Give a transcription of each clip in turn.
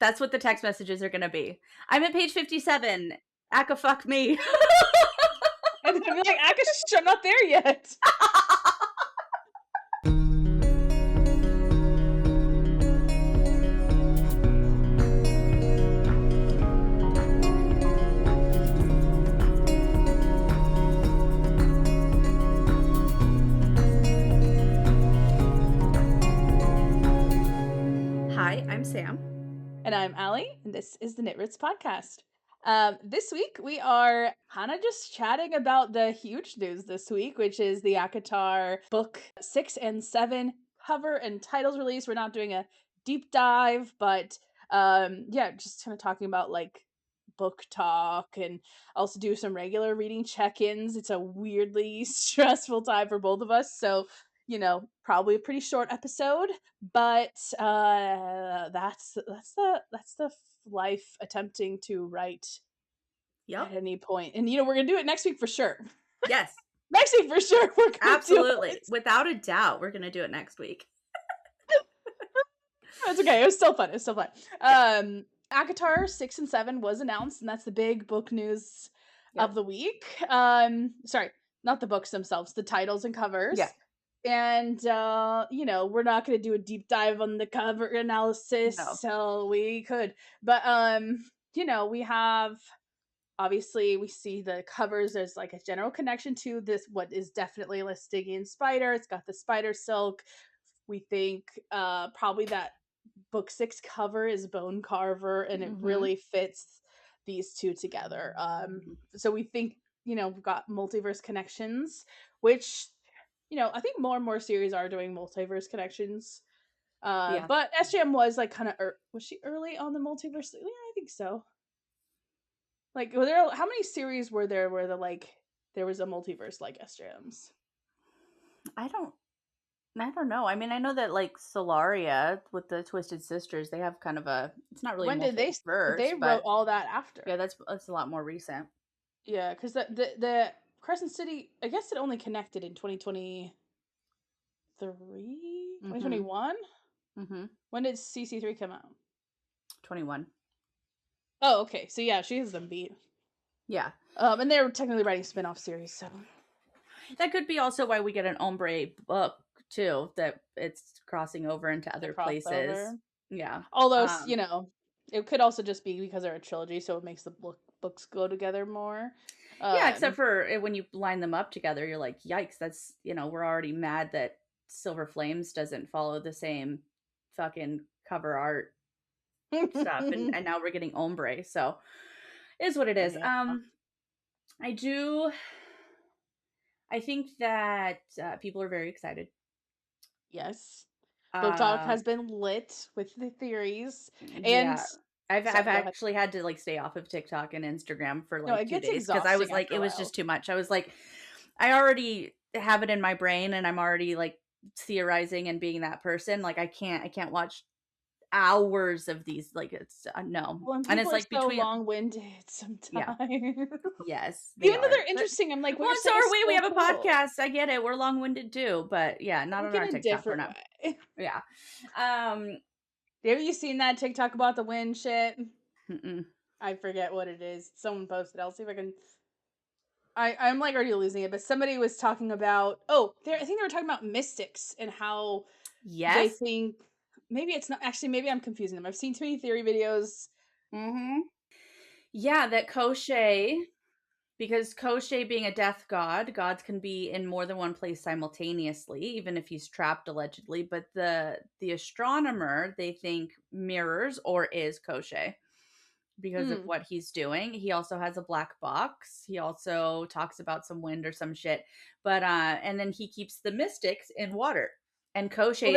That's what the text messages are going to be. I'm at page 57. Aka fuck me. And then I'm like, Akash, I'm not there yet. Hi, I'm Sam. And I'm Allie, and this is the Nit Writs podcast. This week we are kind of just chatting about the huge news this week, which is the ACOTAR book 6 and 7 cover and titles release. We're not doing a deep dive, but just kind of talking about like book talk and also do some regular reading check-ins. It's a weirdly stressful time for both of us, so probably a pretty short episode, but that's the life attempting to write at any point. And we're gonna do it next week for sure. Yes. Next week for sure. We're gonna absolutely do it. Without a doubt, we're gonna do it next week. That's okay. It was still fun. Yeah. ACOTAR 6 and 7 was announced, and that's the big book news of the week. Sorry, not the books themselves, the titles and covers. Yeah. And we're not going to do a deep dive on the cover analysis, so we could, but we have, obviously we see the covers. There's like a general connection to this, what is definitely a Stygian spider. It's got the spider silk. We think probably that book 6 cover is Bone Carver, and it really fits these two together. So we think we've got multiverse connections, which I think more and more series are doing multiverse connections. But SJM was like kind of was she early on the multiverse? Yeah, I think so. Like, how many series were there where there was a multiverse like SJM's? I don't know. I mean, I know that like Solaria with the Twisted Sisters, they have kind of a. It's not really. When did they? They wrote all that after. Yeah, that's a lot more recent. Yeah, because the Crescent City, I guess it only connected in 2023, 2021. When did CC3 come out? 21. Oh, okay. So yeah, she has them beat. Yeah. And they're technically writing spin-off series, so that could be also why we get an Ombre book too, that it's crossing over into other places. Yeah. Although it could also just be because they're a trilogy, so it makes the books go together more. Yeah, except for when you line them up together, you're like, yikes, that's, we're already mad that Silver Flames doesn't follow the same fucking cover art stuff, and now we're getting Ombre, so it is what it is. Yeah. I think that people are very excited. Yes. Book Talk has been lit with the theories. And I've actually had to like stay off of TikTok and Instagram for like 2 days because I was like, it was just too much. I was like, I already have it in my brain and I'm already like theorizing and being that person. Like I can't watch hours of these. Like it's no. Well, and it's like so long-winded sometimes. Yeah. Yes. Even though they're interesting, I'm like, well, so are we. We have a podcast. I get it. We're long-winded too, but yeah, not on our TikTok. We're not. Yeah. Have you seen that TikTok about the wind shit? Mm-mm. I forget what it is. Someone posted. I'll see if I can. I'm like already losing it, but somebody was talking about. I think they were talking about mystics and how they think. Maybe it's not. Actually, maybe I'm confusing them. I've seen too many theory videos. Yeah, that Koschei, because Koschei being a death god, gods can be in more than one place simultaneously, even if he's trapped allegedly. But the astronomer, they think, mirrors or is Koschei because of what he's doing. He also has a black box. He also talks about some wind or some shit. But and then he keeps the mystics in water. And Koschei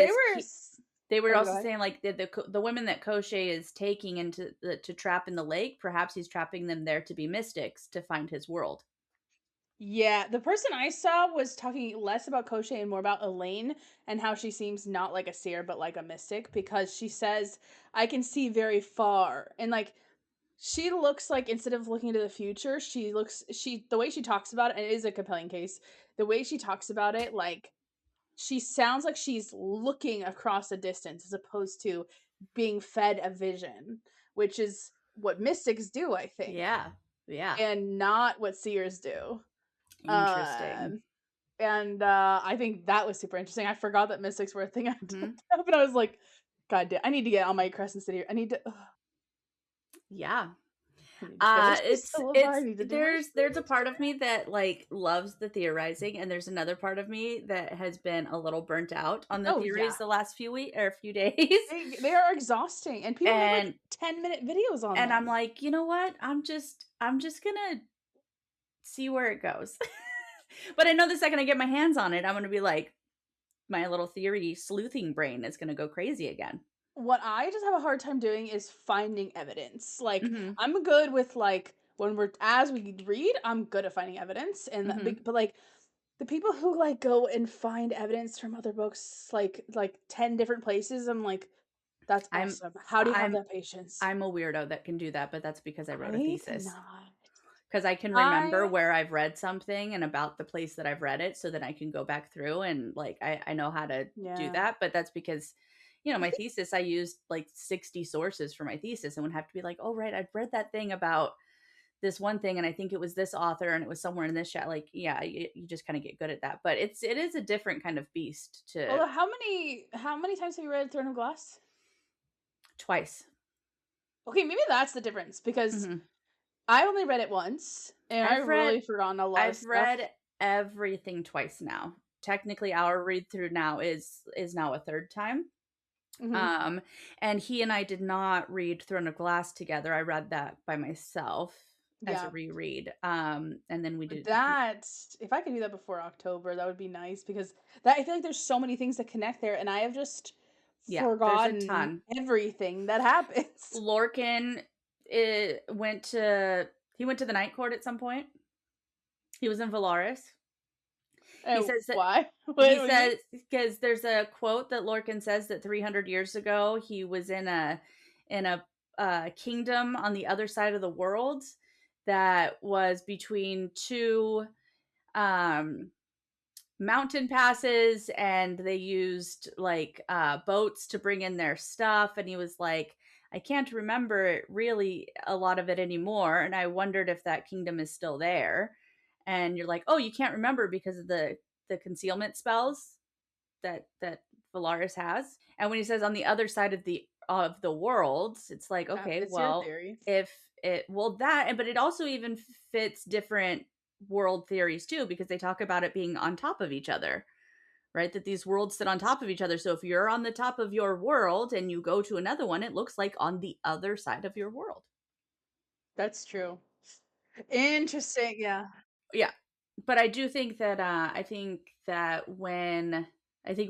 They were also saying like the women that Koschei is taking to trap in the lake, perhaps he's trapping them there to be mystics to find his world. Yeah, the person I saw was talking less about Koschei and more about Elaine and how she seems not like a seer but like a mystic, because she says, I can see very far. And like she looks like, instead of looking into the future, the way she talks about it, and it is a compelling case, the way she talks about it, like she sounds like she's looking across a distance as opposed to being fed a vision, which is what mystics do, I think, Yeah. Yeah. and not what seers do. Interesting. Um, I think that was super interesting. I forgot that mystics were a thing. I Mhm. looked up and I was like, God damn, I need to get on my Crescent City. Yeah. I need to finish this syllabus. I It's need to do my there's a sleep. part of me that, like, loves the theorizing, and there's another part of me that has been a little burnt out on the Oh theories yeah. the last few week or few days. They are exhausting, and people make like And 10-minute videos on I'm them. like, "You know what? I'm just gonna see where it goes." But I know the second I get my hands on it, I'm gonna be like, my little theory sleuthing brain is gonna go crazy again. What I just have a hard time doing is finding evidence. Like, Mhm. I'm good with like when we're as we read, I'm good at finding evidence, and Mhm. but like the people who like go and find evidence from other books, like 10 different places, I'm like, that's I'm awesome. How do you have I'm that patience? I'm a weirdo that can do that, but that's because I wrote a I thesis. cannot. 'Cause I can remember I where I've read something and about the place that I've read it, so then I can go back through and, like, I know how to do yeah. that, but that's because, my thesis, I used, like, 60 sources for my thesis and would have to be like, "Oh, right, I've read that thing about this one thing, and I think it was this author, and it was somewhere in this chat." Like, yeah, you just kinda get good at that, but it is a different kind of beast to Although how many times have you read Throne of Glass? twice. Okay, maybe that's the difference because Mhm. I only read it once and I I've read really forgotten a lot of I've stuff. read everything twice now. Technically, our read through now is now a third time. Mhm. Um, and he and I did not read Throne of Glass together. I read that by myself as a Yeah. reread. And then we But did that if I could do that before October, that would be nice because that I feel like there's so many things that connect there and I have just yeah, there's a forgotten ton. everything that happens. Lorcan he went to the Night Court at some point. He was in Valaris. He Oh, says that why? he What do you mean? says because there's a quote that Lorcan says that 300 years ago he was in a kingdom on the other side of the world that was between two um mountain passes, and they used like boats to bring in their stuff, and he was like, I can't remember really a lot of it anymore, and I wondered if that kingdom is still there. And you're like, oh, you can't remember because of the concealment spells that Valaris has. And when he says on the other side of the world, it's like, That okay, fits your well, theory. if it well that but it also even fits different world theories too, because they talk about it being on top of each other, right? That these worlds sit on top of each other. So if you're on the top of your world and you go to another one, it looks like on the other side of your world. That's true. Interesting, yeah. Yeah. But I think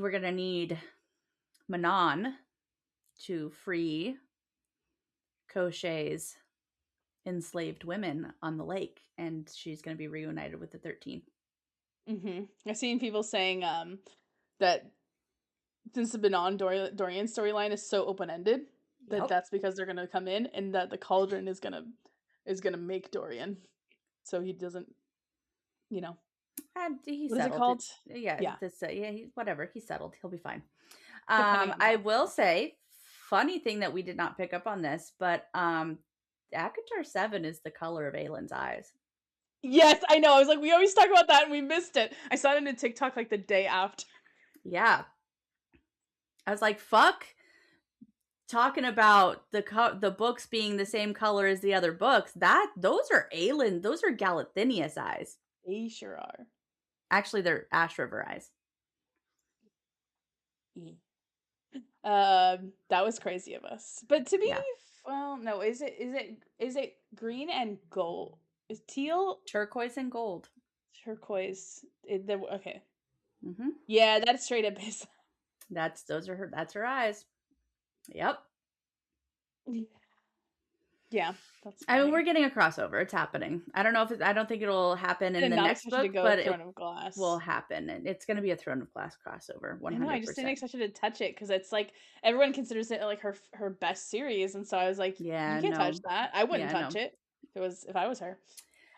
we're gonna need Manon to free Koshay's enslaved women on the lake, and she's going to be reunited with the 13. I've seen people saying that since the Benon Dorian storyline is so open ended, that Yep. that's because they're gonna come in and that the cauldron is gonna make Dorian, so he doesn't, you know, And he what is it settled it. called? Yeah, Yeah, yeah, whatever. He settled. He'll be fine. depending on I how. will say, funny thing that we did not pick up on this, but Akatar 7 is the color of Aylin's eyes. Yes, I know. I was like, we always talk about that and we missed it. I saw it in a TikTok like the day after. Yeah. I was like, fuck talking about the books being the same color as the other books. Those are those are Galathinius eyes. They sure are. Actually, they're Ash River eyes. Mm. That was crazy of us. But to be Yeah. well, no, is it green and gold? Is teal Turquoise and gold. turquoise? Okay. Mhm. Yeah, that's straight up his. That's her eyes. Yep. Yeah, that's I mean, we're funny. getting a crossover. It's happening. I don't think it'll happen I in did the not next expect you to book, go but it Throne of will Glass. happen. And it's going to be a Throne of Glass crossover, I know, I just didn't 100%. expect you to touch it because it's like everyone considers it like her best series, and so I was like, you Yeah, can't touch no. that. I wouldn't Yeah, touch no. it if I was her.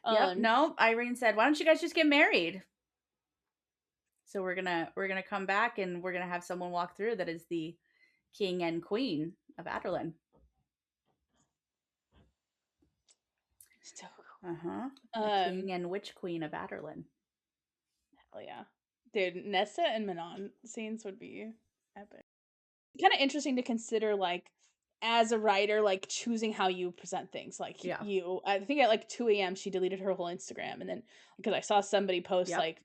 Yep, Um, no. Irene said, "Why don't you guys just get married?" So we're going to come back and we're going to have someone walk through that is the king and queen of Aderlin. So Uh-huh. cool. The king and witch queen of Aderlin. Hell yeah. Dude, Nessa and Manon scenes would be epic. Kind of interesting to consider, like, as a writer, like, choosing how you present things. Like, Yeah. I think at like 2 a.m. she deleted her whole Instagram, and then because I saw somebody post Yep. like,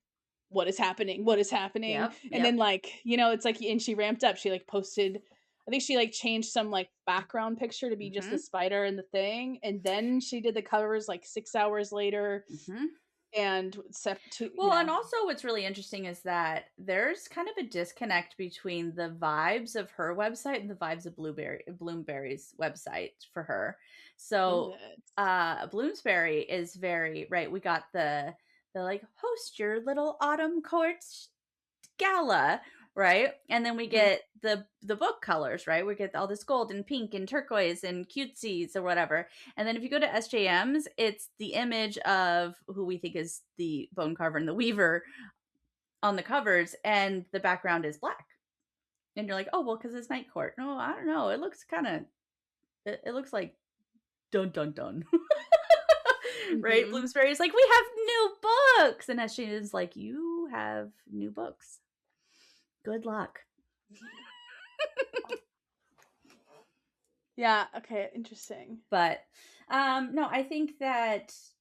"What is happening? What is happening?" Yep. And Yep. then, like, you know, it's like, and she ramped up. She like posted. I think she like changed some like background picture to be just the Mm-hmm. spider and the thing, and then she did the covers like 6 hours later, Mm-hmm. and set to Well, and also what's really interesting is that there's kind of a disconnect between the vibes of her website and the vibes of Bloomsbury's website for her. Is So it? Bloomsbury is very right. We got the like host your little autumn court gala, right? And then we Mhm. get the book colors, right? We get all this gold and pink and turquoise and cutesies or whatever. And then if you go to SJM's, it's the image of who we think is the bone carver and the weaver on the covers, and the background is black. And you're like, oh well, because it's night court. No, I don't know. It looks kind of it looks like dun dun dun. Right? Mhm. Bloomsbury's like, we have new books. And SJM's like, you have new books. Good luck. Yeah. Okay. Interesting. But no, I think it's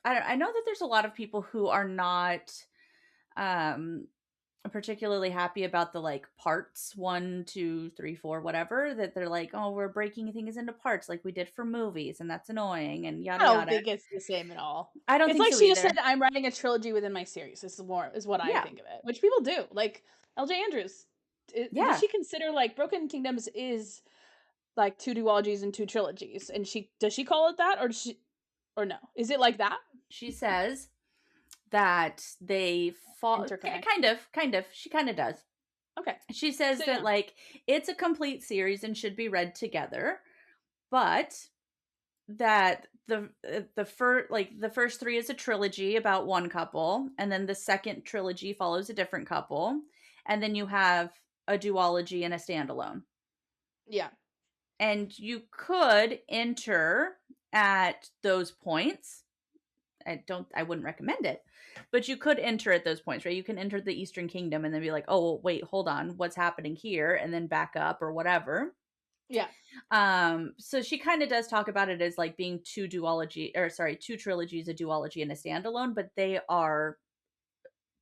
I know that there's a lot of people who are not um particularly happy about the like parts 1, 2, 3, 4, whatever, that they're like, oh, we're breaking things into parts like we did for movies, and that's annoying and yada I don't yada. think it's the same at all. I don't It's think like so she just said, either. "I'm writing a trilogy within my series." This is more is what I Yeah. think of it, which people do. Like L.J. Andrews, does Yeah. she consider like Broken Kingdoms is like two duologies and two trilogies, and she call it that, or does she, or no? Is it like that She says that they fall interconnect? kind of she kind of does. Okay, She so says that yeah, like it's a complete series and should be read together, but that the first three is a trilogy about one couple, and then the second trilogy follows a different couple, and then you have a duology and a standalone. yeah, And you could enter at those points. I wouldn't recommend it, but you could enter at those points, right? You can enter the Eastern Kingdom and then be like, oh well, wait, hold on, what's happening here, and then back up or whatever. yeah, So she kind of does talk about it as like being two trilogies, a duology and a standalone, but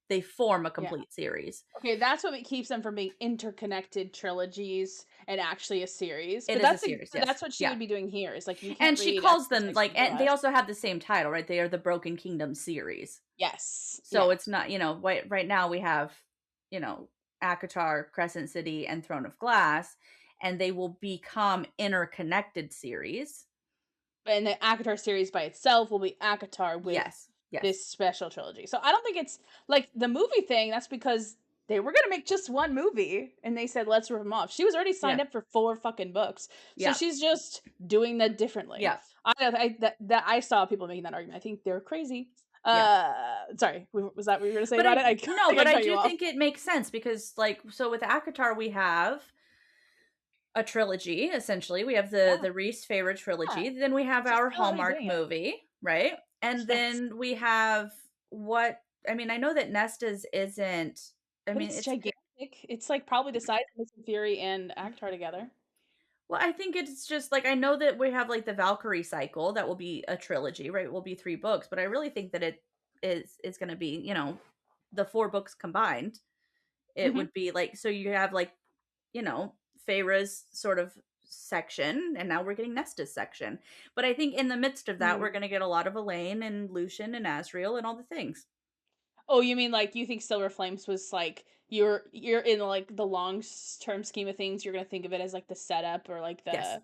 they form a yeah. complete series. Okay, that's what keeps them from being interconnected trilogies and actually a series. It But is a series, yes. that's what she Yeah. would be doing here. Is like you can't And she read calls Exodus them like like, she and they does. also have the same title, right? They are the Broken Kingdom series. Yes. So Yeah. it's not, right now we have, you know, ACOTAR, Crescent City, and Throne of Glass, and they will become interconnected series. And the ACOTAR series by itself will be ACOTAR with Yes. Yes. this special trilogy. So I don't think it's like the movie thing. That's because they were gonna make just one movie, and they said let's rip them off. She was already signed Yeah. up for 4 fucking books, so Yeah. she's just doing that differently. Yeah. I saw people making that argument. I think they're crazy. Yeah. Sorry, was that what you were gonna say But about it? no, I but I cut you do off. think it makes sense because, like, so with ACOTAR, we have a trilogy. Essentially, we have Yeah, the Reese Favorite yeah. trilogy. Then we have She's our still already Hallmark doing it. movie, right? And Yes, then we have what I mean. I know that Nesta's isn't. I but mean, it's gigantic. It's like probably the size of Missing Fury and ACOTAR together. well, I think it's just like I know that we have like the Valkyrie cycle that will be a trilogy, right? It will be 3 books, but I really think that it is going to be, the 4 books combined. It Hmm. would be like, so you have like, you know, Feyre's sort of section, and now we're getting Nesta's section. But I think in the midst of that, we're Mm. going to get a lot of Elaine and Lucian and Asriel and all the things. Oh, you mean like you think Silver Flames was like you're in like the long term scheme of things, you're gonna think of it as like the setup or like Yes.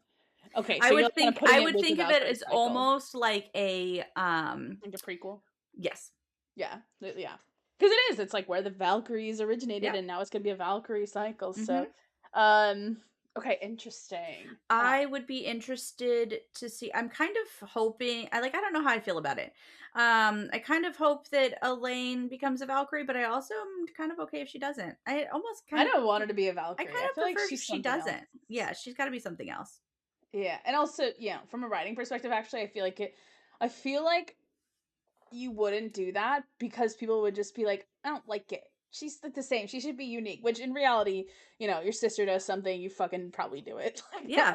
the so you're like kind of I putting it would with the think of it Valkyrie as cycle, almost like a like a prequel. yes. Yeah, yeah, because it's like where the Valkyries originated, Yep. and now it's gonna be a Valkyrie cycle. So, Mhm. um, Okay, interesting. I would be interested to see. I'm kind of hoping I don't know how I feel about it. I kind of hope that Elaine becomes a Valkyrie, but I also am kind of okay if she doesn't. I don't want her to be a I Valkyrie. kind I of feel like prefer if she's she something else. doesn't. Yeah, she's got to be something else. Yeah, and also, from a writing perspective, actually, I feel like you wouldn't do that because people would just be like, I don't like it. She's like the same. She should be unique. Which in reality, your sister does something, you fucking probably do it. Yeah.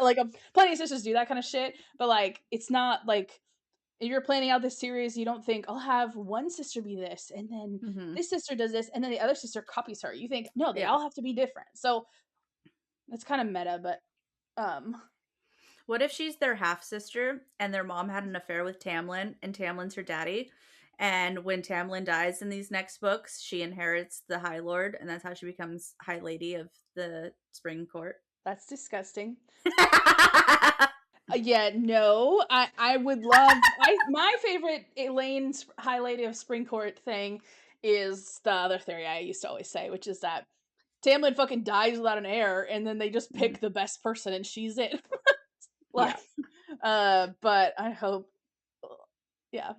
Plenty of sisters do that kind of shit. But like, it's not like if you're planning out this series, you don't think I'll have one sister be this, and then Hmm. this sister does this, and then the other sister copies her. You think no, they Yeah. all have to be different. So that's kind of meta, but um, What if she's their half sister and their mom had an affair with Tamlin and Tamlin's her daddy? And when Tamlin dies in these next books, she inherits the High Lord, and that's how she becomes High Lady of the Spring Court. that's disgusting. Yeah, no. I would love my favorite Elaine's High Lady of Springcourt thing is the other theory I used to always say, which is that Tamlin fucking dies without an heir, and then they just Mhm. pick the best person and she's it. Yeah. Like, but I hope, yeah.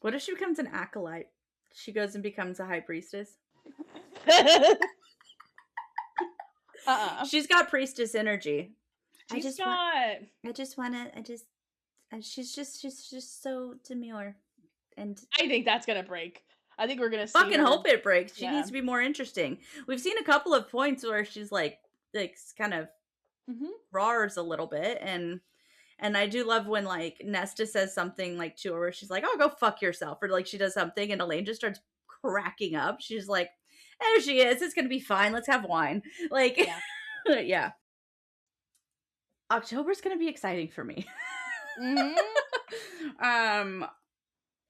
What if she becomes an acolyte? She goes and becomes a high priestess. uh-uh. She's got priestess energy. I She's just want. got. I just want to. I just. She's just so demure and I think that's gonna break. I think we're gonna see fucking her. hope it breaks. She Yeah. needs to be more interesting. We've seen a couple of points where she's like kind of Hmm. roars a little bit, and I do love when like Nesta says something like to her where she's like, "Oh, go fuck yourself," or like she does something and Elaine just starts cracking up. She's like, "There she is. It's gonna be fine. Let's have wine." Like, Yeah. yeah, October's gonna be exciting for me. Hmm. um,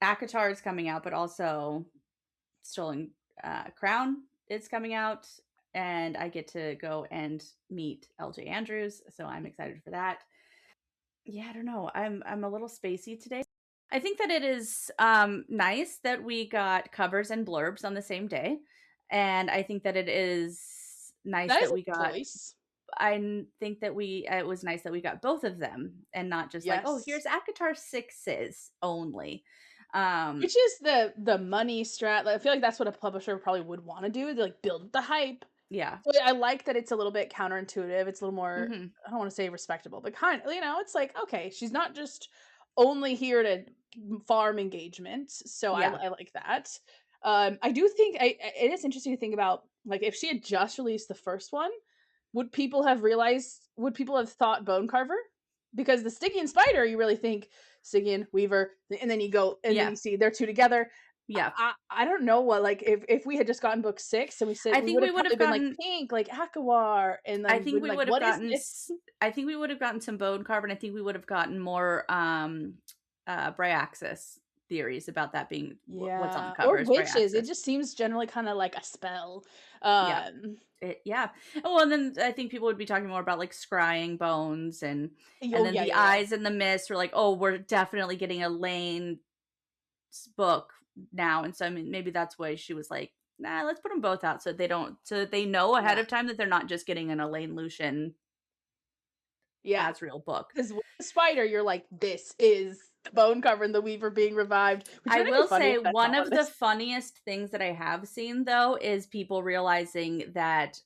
Akatar is coming out, but also Stolen Crown is coming out, and I get to go and meet LJ Andrews, so I'm excited for that. Yeah, I don't know. I'm a little spacey today. I think that it is nice that we got covers and blurbs on the same day, and I think that it is nice That is that a we got. choice. Think that we it was nice that we got both of them and not just like, oh, Yes. here's Akatar sixes only. Which is the money strat. Like, I feel like that's what a publisher probably would want to do, to like build the hype. Yeah. So I like that it's a little bit counterintuitive. It's a little more, Hmm. I don't want to say respectable, but it's like, okay, she's not just only here to farm engagement. So Yeah. I like that. I do think it is interesting to think about, like, if she had just released the first one, would people have thought Bone Carver? Because the Stygian spider, you really think Stygian, Weaver, and then you go and then Yeah. you see they're two together. Yeah. I don't know what, like, if we had just gotten book 6 and we said I we think would we have would have probably been like gotten pink, like Akawar, and I then think we'd be we like, would have what is gotten this? I think we would have gotten some bone carving. I think we would have gotten more Bryaxis theories about that being what's on the Yeah, cover or is witches. It Bryaxis. just seems generally kind of like a spell. Yeah. Um, Yeah. Oh, and then I think people would be talking more about like scrying bones and oh then yeah, the yeah, yeah. eyes in the mist were like, oh, we're definitely getting a Lane book now. And so I mean maybe that's why she was like, nah, let's put them both out so they don't so that they know ahead Yeah. of time that they're not just getting an Elaine Lucian Yeah. Asriel book. Because with the spider, you're like, this is the bone cover and the weaver being revived, which I wouldn't it be will funny say if that's one not what of it the is? funniest things that I have seen though is people realizing that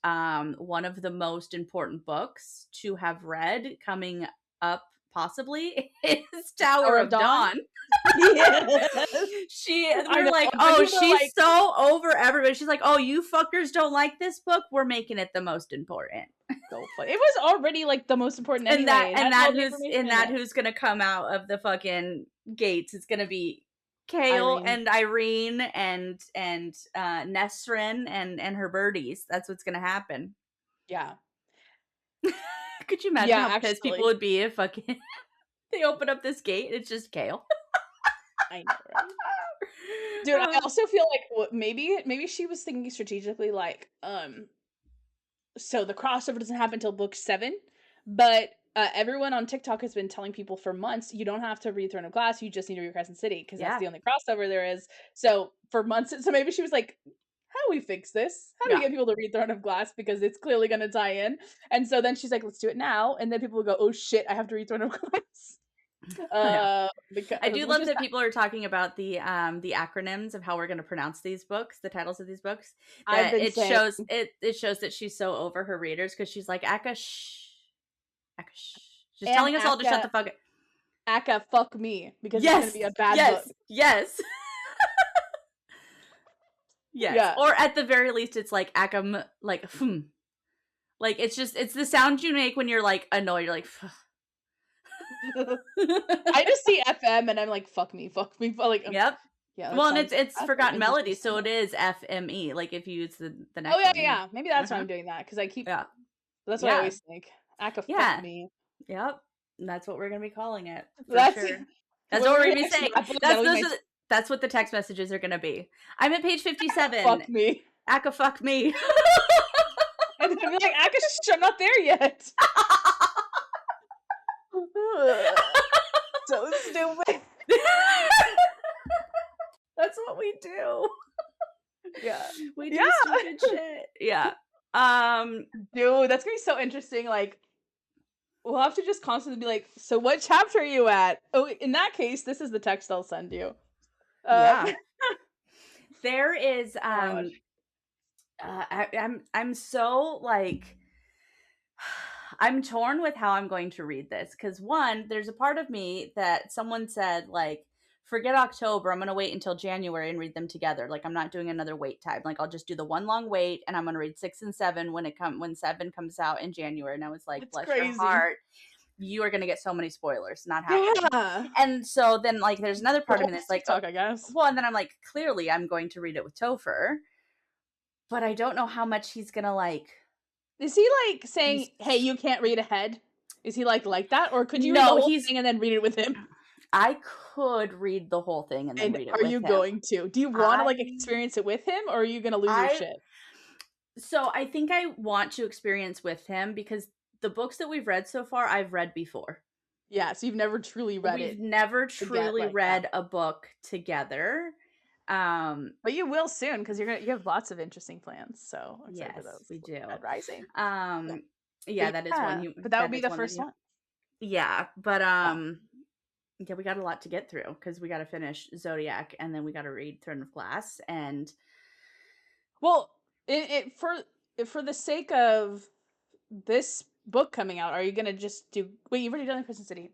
one of the most important books to have read coming up possibly is Tower Tower of of Dawn? Dawn. Yes. We I were know, like, a bunch of "Oh, people are she's like, so over everybody." She's like, "Oh, you fuckers don't like this book? We're making it the most important." so funny. It was already, like, the most important anyway. It had all the information in it. who's gonna come out of the fucking gates. It's gonna be Kale Irene. and Irene and Nesrin and her birdies. That's what's gonna happen. Yeah. Could you imagine Yeah, how pissed people actually. would be if fucking they open up this gate and it's just Kale? I know, right? Dude, I also feel like maybe she was thinking strategically, like, so the crossover doesn't happen until book 7, but everyone on TikTok has been telling people for months, you don't have to read Throne of Glass, you just need to read Crescent City because that's Yeah. the only crossover there is. So for months, so maybe she was like, how do we fix this? How do we Yeah. get people to read Throne of Glass because it's clearly going to tie in? And so then she's like, let's do it now. And then people will go, oh shit, I have to read Throne of Glass. Yeah. I Because do which love is that people are talking about the acronyms of how we're going to pronounce these books, the titles of these books. I've That been saying it shows that she's so over her readers because she's like Akash, Akash. She's and telling us all to shut the fuck up. Aka fuck me because it's going to Yes, be a bad book. yes, yes, yes. Yeah. Or at the very least, it's like Akam, like like it's the sound you make when you're like annoyed. You're like. I just see FM and I'm like, fuck me, like, Yep. yeah, that Well, and sounds it's that's an forgotten interesting melody, so symbol. it is FME. Like if you use the Oh next yeah, one. yeah. Maybe that's why Uh-huh. I'm doing that because I keep. Yeah. That's what I Yeah. always think. Aka fuck Yeah. me. Yep. And that's what we're gonna be calling it for That's sure. That's when what we we're read gonna the be next saying. book. That'll be my That's what the text messages are gonna be. I'm at page 57. fuck me. Aka fuck me. And then I'll be like, Aka, I'm not there yet. So stupid. That's what we do. Yeah. We do stupid shit. Yeah. Dude, that's gonna be so interesting. Like, we'll have to just constantly be like, so what chapter are you at? Oh, in that case, this is the text I'll send you. Yeah. There is Gosh. I'm so like I'm torn with how I'm going to read this because one, there's a part of me that someone said like forget October, I'm going to wait until January and read them together. Like I'm not doing another wait time. Like I'll just do the one long wait and I'm going to read 6 and 7 when 7 comes out in January. And I was like, It's bless crazy. your heart. You are going to get so many spoilers. Not happening. Yeah. And so then like there's another part of me that's like, TikTok, I guess. well, and then I'm like, clearly I'm going to read it with Topher, but I don't know how much he's going to like. Is he like saying, hey, you can't read ahead? Is he like that? Or could you read the whole thing and then read it with him? I could read the whole thing and then read it with him. Are you going to? Do you want to like experience it with him or are you going to lose your shit? So I think I want to experience with him because the books that we've read so far, I've read before. Yeah, so you've never truly read it. We've never truly read a book together. But you will soon because you have lots of interesting plans. So yes, we do. Red Rising. Yeah, that is one. But that would be the first one. Yeah, but yeah, we got a lot to get through because we got to finish Zodiac and then we got to read Throne of Glass and. Well, for the sake of this book coming out, are you gonna just do? Wait, you've already done Crescent City.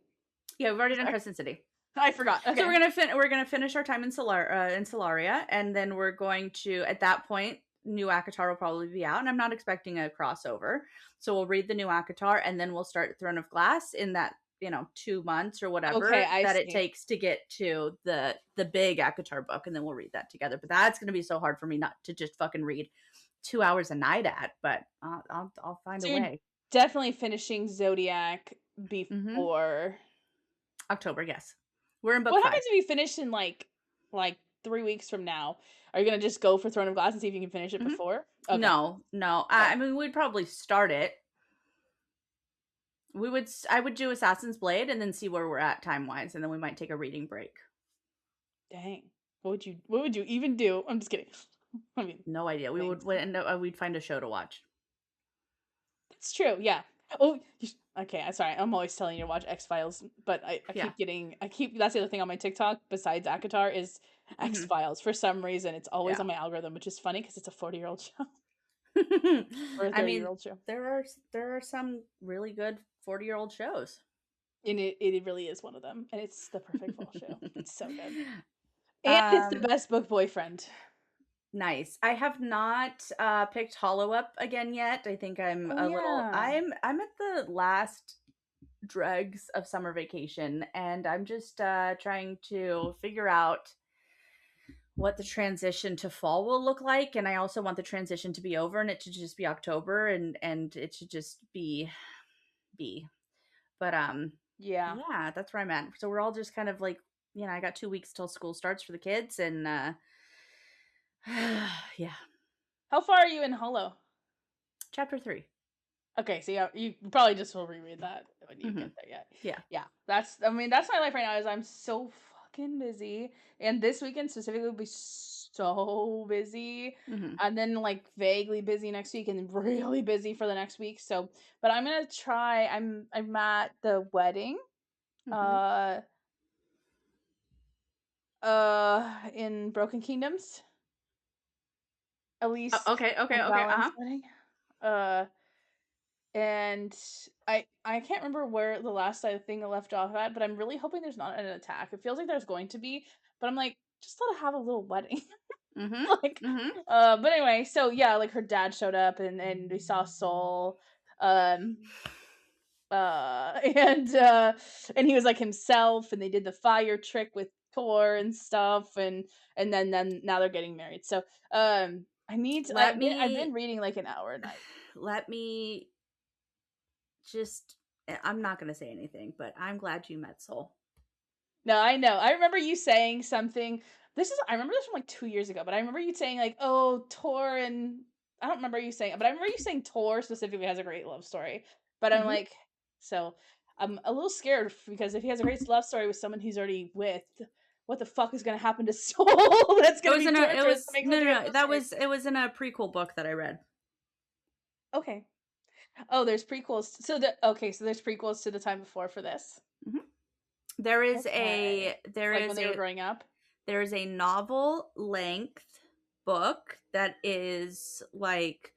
Yeah, we've already done Crescent City. I forgot. Okay. So we're gonna finish our time in Solaria, and then we're going to at that point new ACOTAR will probably be out, and I'm not expecting a crossover. So we'll read the new ACOTAR, and then we'll start Throne of Glass in that 2 months or whatever it takes to get to the big ACOTAR book, and then we'll read that together. But that's gonna be so hard for me not to just fucking read 2 hours a night at. But I'll find a way. Definitely finishing Zodiac before October. Yes. We're in book 5. What happens if you finish in like 3 weeks from now? Are you gonna just go for Throne of Glass and see if you can finish it before? Okay. No. I mean, we'd probably start it. I would do Assassin's Blade and then see where we're at time wise, and then we might take a reading break. Dang. What would you even do? I'm just kidding. I mean, no idea. We'd find a show to watch. That's true. Yeah. Oh, okay. I'm sorry. I'm always telling you to watch X-Files, but I keep that's the other thing on my TikTok besides ACOTAR is X-Files. For some reason, it's always on my algorithm, which is funny because it's a 40-year-old show. Or a 30-year-old show. There are some really good 40-year-old shows. And it really is one of them. And it's the perfect fall show. It's so good. And it's the best book boyfriend. Nice. I have not picked Hollow Up again yet. I think I'm I'm at the last dregs of summer vacation, and I'm just trying to figure out what the transition to fall will look like. And I also want the transition to be over and it to just be October and it should just be. But yeah, that's where I'm at. So we're all just kind of like, I got 2 weeks till school starts for the kids, and yeah. How far are you in Hollow? Chapter 3. Okay, so you probably just will reread that when you get there. Yeah. That's my life right now. Is I'm so fucking busy, and this weekend specifically will be so busy, Mhm. and then like vaguely busy next week, and really busy for the next week. So, but I'm gonna try. I'm at the wedding, Mhm. uh, in Broken Kingdoms, Elise Okay, okay, and okay, Valen's uh-huh. wedding. Uh, and I can't remember where the last thing I left off at, but I'm really hoping there's not an attack. It feels like there's going to be, but I'm like, just let her have a little wedding. Mhm. Like, Mhm. but anyway, so yeah, like her dad showed up, and we saw Soul, um, and and he was like himself, and they did the fire trick with Thor and stuff, and then now they're getting married. So Let I've been me reading like an hour a night. let me just I'm not going to say anything, but I'm glad you met Soul. No, I know. I remember you saying something. I remember this from like 2 years ago, but I remember you saying like, "Oh, Tor," and I don't remember you saying, but I remember you saying Tor specifically has a great love story. But I'm Mhm. like, so I'm a little scared because if he has a great love story with someone he's already with, what the fuck is going to happen to Soul? That's It going to was be in a it torturous to was make no such a no great no, love that story. was it was in a prequel book that I read. Okay. Oh, there's prequels. So there's prequels to the time before for this. Mhm. There is Okay. a there Like when is they were a growing up. there is a novel length book that is like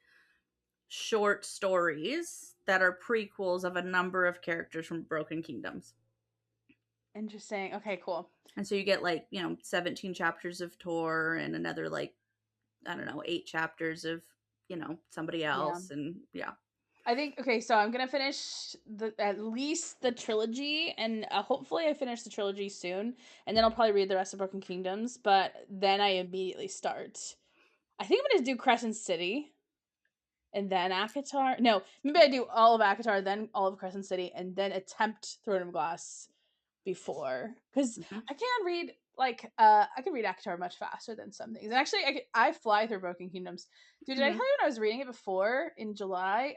short stories that are prequels of a number of characters from Broken Kingdoms. Interesting. Okay, cool. And so you get like, 17 chapters of Tor and another like, I don't know, 8 chapters of, somebody Yeah. else and yeah. I think okay, so I'm gonna finish at least the trilogy, and hopefully I finish the trilogy soon, and then I'll probably read the rest of Broken Kingdoms. But then I immediately start. I think I'm gonna do Crescent City, and then Akatar. No, maybe I do all of Akatar, then all of Crescent City, and then attempt Throne of Glass before, because Mhm. I can read I can read Akatar much faster than some things. And actually, I fly through Broken Kingdoms. Dude, did I tell Mhm. you when I was reading it before in July?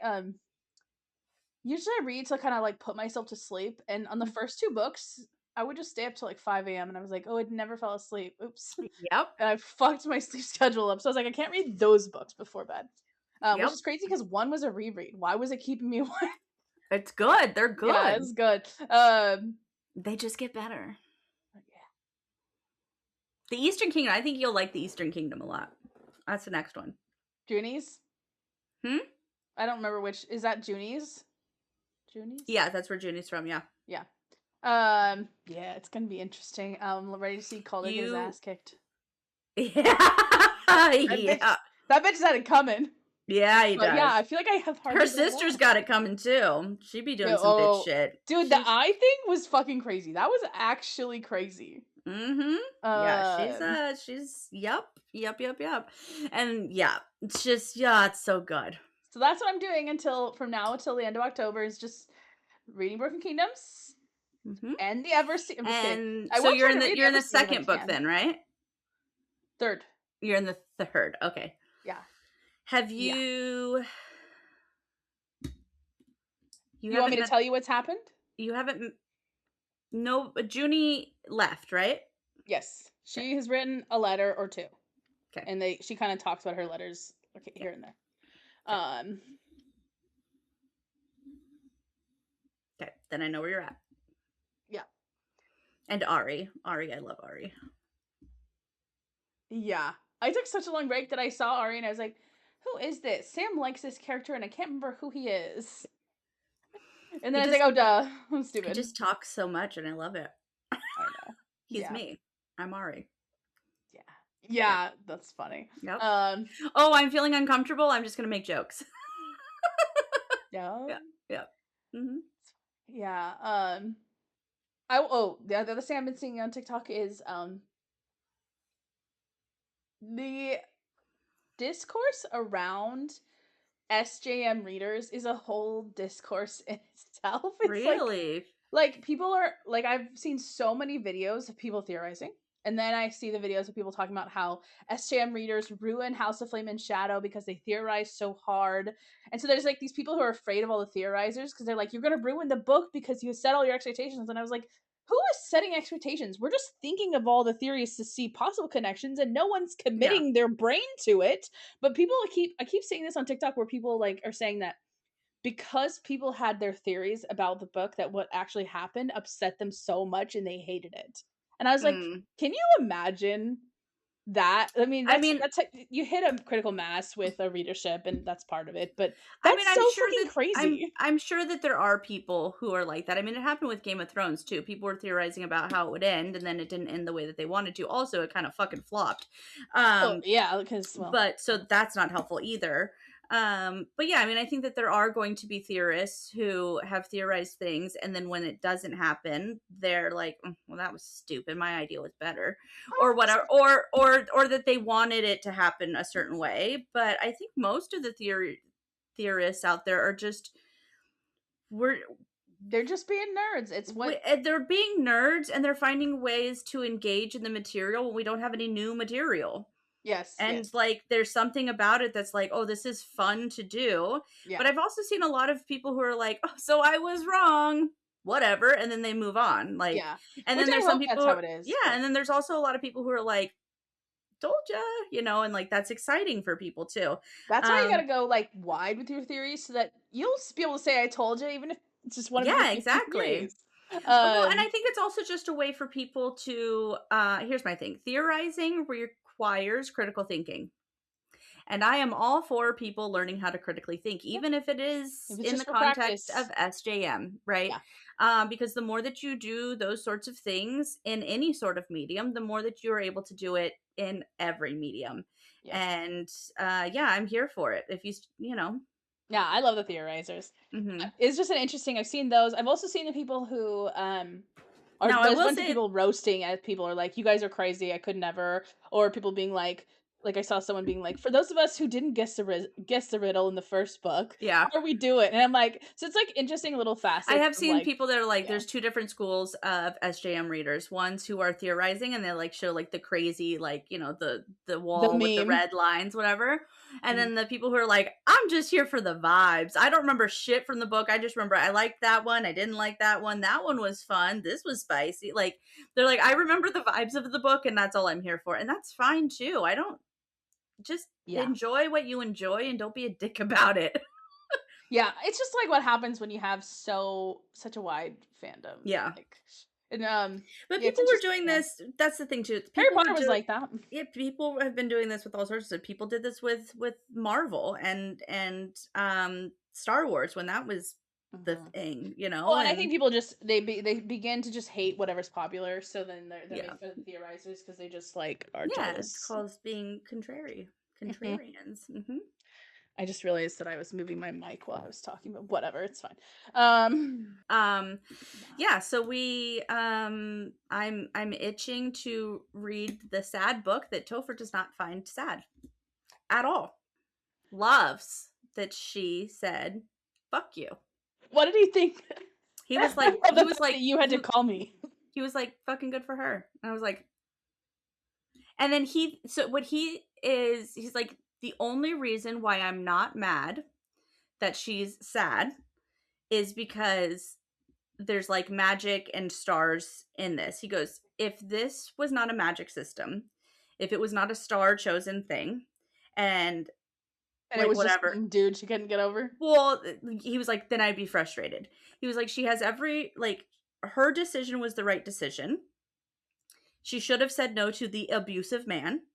Usually I read to kind of like put myself to sleep, and on the first two books, I would just stay up till like 5 a.m. and I was like, oh, I never fell asleep. Oops. Yep. And I fucked my sleep schedule up. So I was like, I can't read those books before bed. Which Yep. is crazy because one was a reread. Why was it keeping me awake? It's good. They're Yeah, good. it's good. They just get better. Yeah. The Eastern Kingdom, I think you'll like the Eastern Kingdom a lot. That's the next one. Junies? Hmm? I don't remember which. Is that Junies? Junies? Yeah, that's where Junie's from, yeah. Yeah. Yeah, it's gonna be interesting. I'm ready to see Calder get his You ass kicked. Yeah. That bitch, Yeah. that bitch had it coming. Yeah, he But yeah, does. I feel like I have Her hardly read at sister's all. got it coming too. She be doing Yeah, some bitch oh, shit. dude, the She's eye thing was fucking crazy. That was actually crazy. mm-hmm. Yeah, Um, she's yep. And yeah, it's just yeah, it's so good. so that's what I'm doing until from now until the end of October is just reading Broken Kingdoms Mm-hmm. and the Eversea. I'm just kidding. And I so will try to read you're in the the Eversea if I second book can. then, right? Third, You're in the third. Okay. yeah, Have yeah. you You want me haven't to met tell you what's happened? you haven't no Junie left, right? Yes, Okay. she has written a letter or two, Okay. and she kind of talks about her letters Yeah. here and there. Okay. Um, Okay. Then I know where you're at. yeah, And Ari. I love Ari. yeah. I took such a long break that I saw Ari and I was like, "Who is this?" Sam likes this character, and I can't remember who he is. And then He I was like, just "Oh, duh, I'm he stupid." just talks so much and I love it. I know. He's Yeah, me. I'm Ari. yeah, Yeah. yeah. That's funny. Yep. Um, Oh, I'm feeling uncomfortable. I'm just gonna make jokes. yeah, Yeah. Yeah. Mm-hmm. yeah. The other thing I've been seeing on TikTok is the discourse around SJM readers is a whole discourse in itself. It's Really? like people are like I've seen so many videos of people theorizing. And then I see the videos of people talking about how SJM readers ruin House of Flame and Shadow because they theorize so hard. And so there's like these people who are afraid of all the theorizers because they're like, you're gonna ruin the book because you set all your expectations. And I was like, who is setting expectations? We're just thinking of all the theories to see possible connections, and no one's Yeah. committing their brain to it. But I keep seeing this on TikTok where people like are saying that because people had their theories about the book, that what actually happened upset them so much and they hated it. And I was like, Mm. can you imagine that? I mean, I mean that's you hit a critical mass with a readership, and that's part of it. But I mean, that's I'm so sure fucking that I'm crazy. I'm sure that there are people who are like that. I mean, it happened with Game of Thrones too. People were theorizing about how it would end, and then it didn't end the way that they wanted to. Also, it kind of fucking flopped. Oh Um, yeah, because well, but so that's not helpful either. But yeah, I mean, I think that there are going to be theorists who have theorized things, and then when it doesn't happen, they're like, "Mm, well, that was stupid. My idea was better," or whatever, or that they wanted it to happen a certain way. But I think most of the theorists out there are just we're they're just being nerds. It's what they're being nerds and they're finding ways to engage in the material when we don't have any new material. yes, And yes. like there's something about it that's like, oh, this is fun to do. But Yeah. I've also seen a lot of people who are like, oh, so I was wrong, whatever, and then they move on. Like, Yeah. and Which then I there's some hope that's people, how it yeah, is, but and then there's also a lot of people who are like, told ya, and like that's exciting for people too. that's why you um gotta go, like, wide with your theories so that you'll be able to say, "I told you," even if it's just one of your yeah, 50 exactly. theories. Well, and I Um, think it's also just a way for people to here's my thing. Theorizing requires critical thinking. And I am all for people learning how to critically think, yeah, even if it if is it's in just the for context of practice. SJM, right? Yeah, Because the more that you do those sorts of things in any sort of medium, the more that you are able to do it in every medium. yes. And yeah, I'm here for it. If Yeah, I love the theorizers. hmm It's just an interesting I've seen those. I've also seen the people who, or now I there's a will bunch of say, people roasting at people are like, "You guys are crazy, I could never," or people being like I saw someone being like, "For those of us who didn't guess the riddle in the first book, yeah, how do we do it?" And I'm like, so it's like interesting little I facets have of seen like, people that are like, yeah, there's two different schools of SJM readers. Ones who are theorizing and they like show like the crazy, like, the the wall with the meme. red lines, whatever. And Mhm. then the people who are like, I'm just here for the vibes. I don't remember shit from the book. I just remember I liked that one. I didn't like that one. That one was fun. This was spicy. Like, they're like, I remember the vibes of the book and that's all I'm here for. And that's fine too. I don't just Yeah. enjoy what you enjoy and don't be a dick about it. Yeah, it's just like what happens when you have such a wide fandom. Yeah. Like, and But yeah, it's people were interesting. doing Yeah, this. That's the thing too. Harry People were Potter was doing. like that. Yeah, people have been doing this with all sorts of people. Did this with Marvel and Star Wars when that was the Mhm. thing, Well, and I think and people just they begin to just hate whatever's popular, so then they're yeah, made fun of the theorizers because they just like are yeah, it's jealous. called being Mhm. contrarians. I just realized that I was moving my mic while I was talking, but whatever, it's fine. Um, Yeah. yeah. So I'm itching to read the sad book that Topher does not find sad at all. Loves that she said, "Fuck you." What did he think? He I was like, love the fact that you had to call me. he was like, fucking good for her. And I was like, and then so what he's like, the only reason why I'm not mad that she's sad is because there's like magic and stars in this. He goes, if this was not a magic system, if it was not a star chosen thing, and And it like was just whatever, some dude she couldn't get over. well, he was like, then I'd be frustrated. He was like, she has every, like, her decision was the right decision. She should have said no to the abusive man.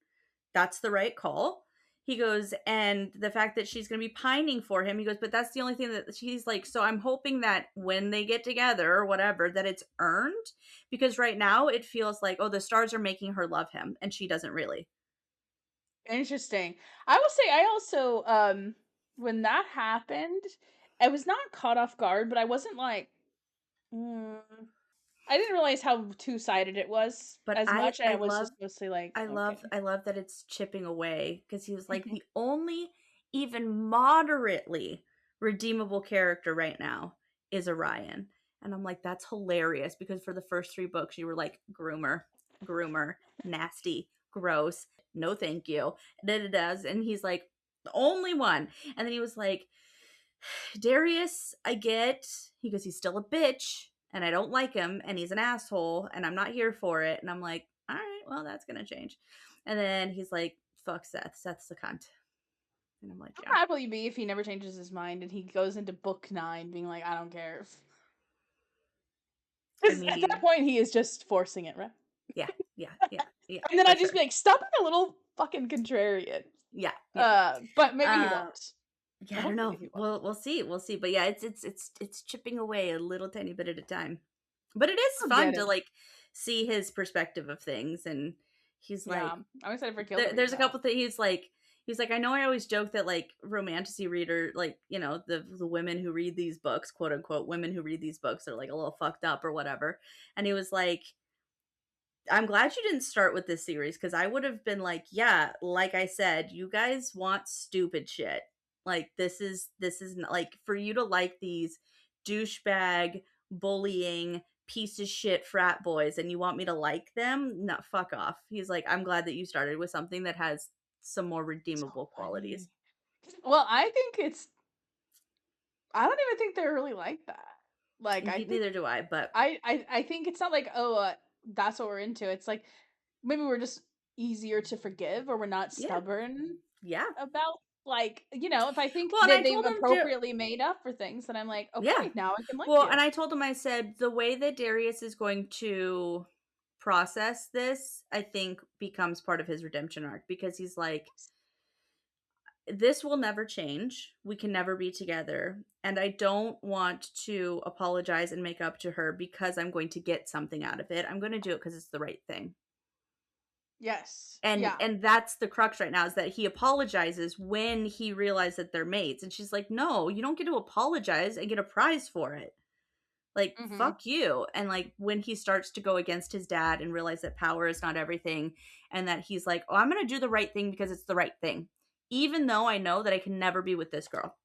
That's the right call. He goes, and the fact that she's going to be pining for him, he goes, but that's the only thing that she's like, so I'm hoping that when they get together or whatever, that it's earned, because right now it feels like, oh, the stars are making her love him and she doesn't really. Interesting. I will say I also when that happened, I was not caught off guard, but I wasn't like mm, I didn't realize how two-sided it was But as much. I was just mostly like, okay. I love that it's chipping away because he was like the only even moderately redeemable character right now is Orion. And I'm like, that's hilarious because for the first three books, you were like groomer, groomer, nasty, gross, no thank you. Da-da-das. And he's like, the only one. And then he was like, Darius, I get. He goes, he's still a bitch. and I don't like him, and he's an asshole, and I'm not here for it. And I'm like, all right, well, that's gonna change. And then he's like, fuck Seth. Seth's a cunt. And I'm like, How yeah. mad will you be if he never changes his mind and he goes into book 9 being like, I don't care? I Because at that mean, point, he is just forcing it, right? yeah, yeah, yeah, yeah, And then for I'd just sure. be like, stop being a little fucking contrarian. Yeah, yeah. But maybe he Uh, won't. yeah, Or I don't hopefully know. he won't. We'll see. We'll see. But yeah, it's chipping away a little tiny bit at a time. But it is I'll fun get to it. like see his perspective of things, and he's Yeah. like, I'm excited for Gil to read there's a that. couple things he's like, I know I always joke that like romantasy reader, like, you know, the women who read these books, quote unquote women who read these books, are like a little fucked up or whatever. And he was like, I'm glad you didn't start with this series, because I would have been like, yeah, like I said, you guys want stupid shit. Like this is not, like, for you to like these douchebag, bullying, piece of shit frat boys, and you want me to like them? No, fuck off. He's like, I'm glad that you started with something that has some more So redeemable qualities. funny. Well, I think it's. I don't even think they're really like that. Like, I think Neither do I, but I think it's not like, oh, that's what we're into. It's like maybe we're just easier to forgive, or we're not yeah, stubborn yeah. about, like, if I think Well, and I that they've told him to, appropriately made up for things, then I'm like, yeah. okay, now I can like Well, you. and I told him, I said, the way that Darius is going to process this, I think, becomes part of his redemption arc, because he's like, this will never change. We can never be together. And I don't want to apologize and make up to her because I'm going to get something out of it. I'm going to do it because it's the right thing. Yes. And Yeah. and that's the crux right now, is that he apologizes when he realized that they're mates. And she's like, no, you don't get to apologize and get a prize for it. Like, Mhm. fuck you. And like, when he starts to go against his dad and realize that power is not everything, and that he's like, oh, I'm gonna do the right thing because it's the right thing, even though I know that I can never be with this girl.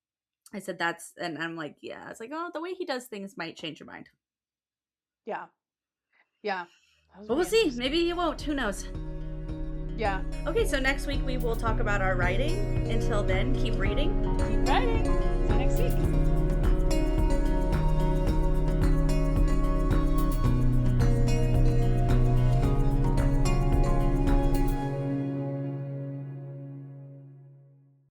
I said, that's, and I'm like, yeah, it's like, oh, the way he does things might change your mind. Yeah. Yeah. That was But we'll very see. interesting. Maybe you won't. Who knows? Yeah. Okay, so next week we will talk about our writing. Until then, keep reading. Keep writing. See you next week.